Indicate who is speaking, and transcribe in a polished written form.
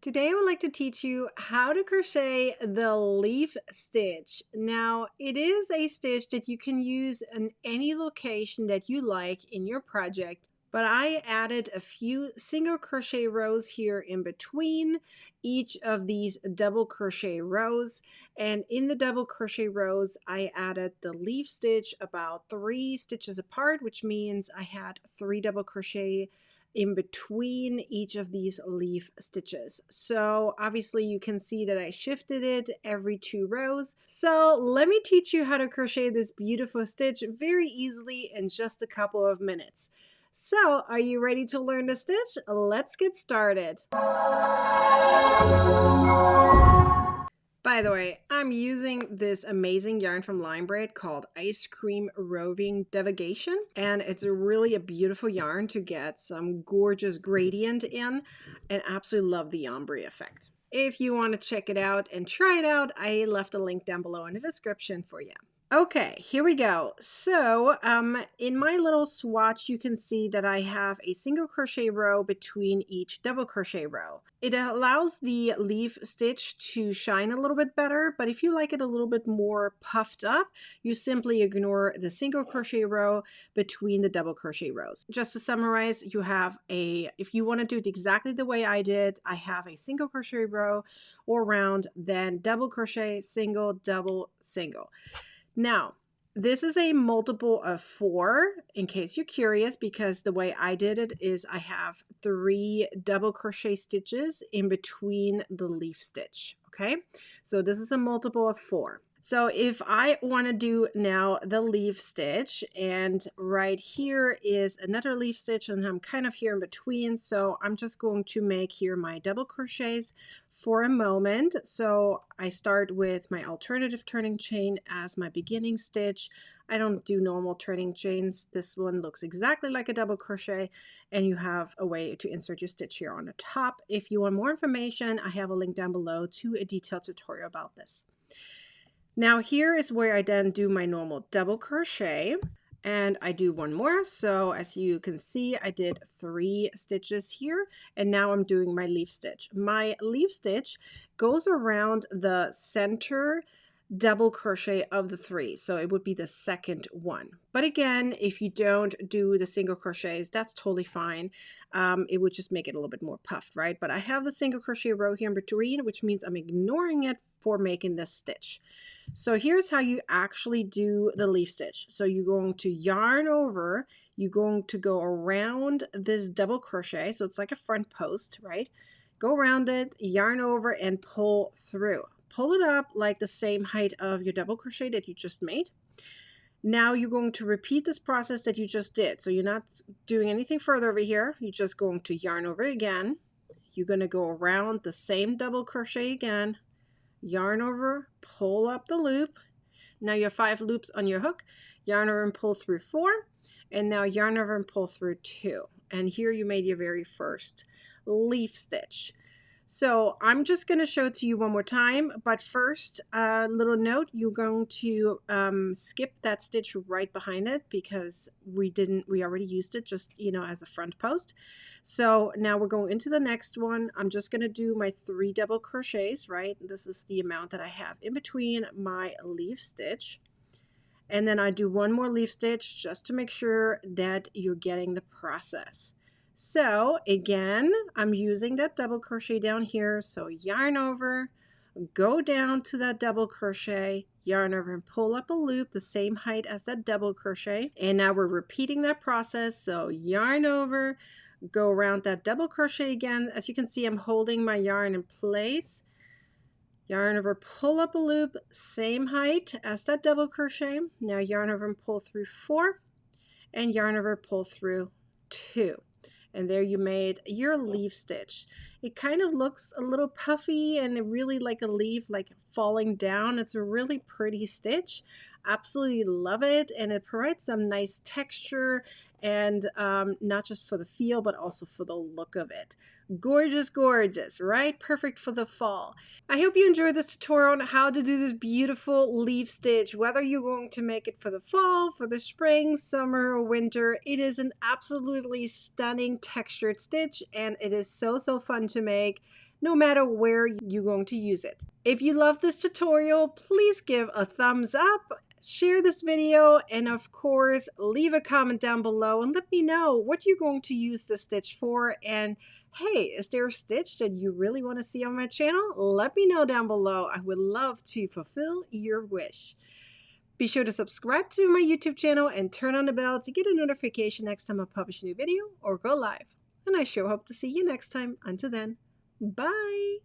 Speaker 1: Today I would like to teach you how to crochet the leaf stitch. Now it is a stitch that you can use in any location that you like in your project, but I added a few single crochet rows here in between each of these double crochet rows, and in the double crochet rows I added the leaf stitch about 3 stitches apart, which means I had 3 double crochet in between each of these leaf stitches. So obviously you can see that I shifted it every 2 rows. So let me teach you how to crochet this beautiful stitch very easily in just a couple of minutes. So are you ready to learn the stitch? Let's get started. By the way, I'm using this amazing yarn from Line Braid called Ice Cream Roving Devagation, and it's really a beautiful yarn to get some gorgeous gradient in, and absolutely love the ombre effect. If you want to check it out and try it out, I left a link down below in the description for you. Okay, here we go. So in my little swatch, you can see that I have a single crochet row between each double crochet row. It allows the leaf stitch to shine a little bit better, but if you like it a little bit more puffed up, you simply ignore the single crochet row between the double crochet rows. Just to summarize, you have if you want to do it exactly the way I did, I have a single crochet row or round, then double crochet, single, double, single. Now, this is a multiple of 4, in case you're curious, because the way I did it is I have 3 double crochet stitches in between the leaf stitch, okay? So this is a multiple of 4. So if I want to do now the leaf stitch, and right here is another leaf stitch, and I'm kind of here in between, so I'm just going to make here my double crochets for a moment. So I start with my alternative turning chain as my beginning stitch. I don't do normal turning chains. This one looks exactly like a double crochet, and you have a way to insert your stitch here on the top. If you want more information, I have a link down below to a detailed tutorial about this. Now here is where I then do my normal double crochet, and I do one more. So as you can see, I did 3 stitches here, and now I'm doing my leaf stitch. My leaf stitch goes around the center double crochet of the 3, so it would be the second one. But again, if you don't do the single crochets, that's totally fine. It would just make it a little bit more puffed, right? But I have the single crochet row here in between, which means I'm ignoring it for making this stitch. So here's how you actually do the leaf stitch. So you're going to yarn over, you're going to go around this double crochet, so it's like a front post, right? Go around it, yarn over, and pull through. Pull it up like the same height of your double crochet that you just made. Now you're going to repeat this process that you just did. So you're not doing anything further over here. You're just going to yarn over again. You're going to go around the same double crochet again, yarn over, pull up the loop. Now you have 5 loops on your hook. Yarn over and pull through 4. And now yarn over and pull through 2. And here you made your very first leaf stitch. So I'm just going to show it to you one more time, but first, a little note, you're going to skip that stitch right behind it because we already used it just, as a front post. So now we're going into the next one. I'm just going to do my 3 double crochets, right? This is the amount that I have in between my leaf stitch. And then I do one more leaf stitch just to make sure that you're getting the process. So again, I'm using that double crochet down here. So yarn over, go down to that double crochet, yarn over and pull up a loop the same height as that double crochet. And now we're repeating that process. So yarn over, go around that double crochet again. As you can see, I'm holding my yarn in place. Yarn over, pull up a loop, same height as that double crochet. Now yarn over and pull through 4, and yarn over, pull through 2. And there you made your leaf stitch. It kind of looks a little puffy and really like a leaf like falling down. It's a really pretty stitch. Absolutely love it, and it provides some nice texture, and not just for the feel but also for the look of it. Gorgeous, gorgeous, right? Perfect for the fall. I hope you enjoyed this tutorial on how to do this beautiful leaf stitch. Whether you're going to make it for the fall, for the spring, summer, or winter, it is an absolutely stunning textured stitch, and it is so fun to make. no matter where you're going to use it. If you love this tutorial, please give a thumbs up, share this video, and of course, leave a comment down below and let me know what you're going to use this stitch for. And hey, is there a stitch that you really want to see on my channel? Let me know down below. I would love to fulfill your wish. Be sure to subscribe to my YouTube channel and turn on the bell to get a notification next time I publish a new video or go live. And I sure hope to see you next time. Until then, bye!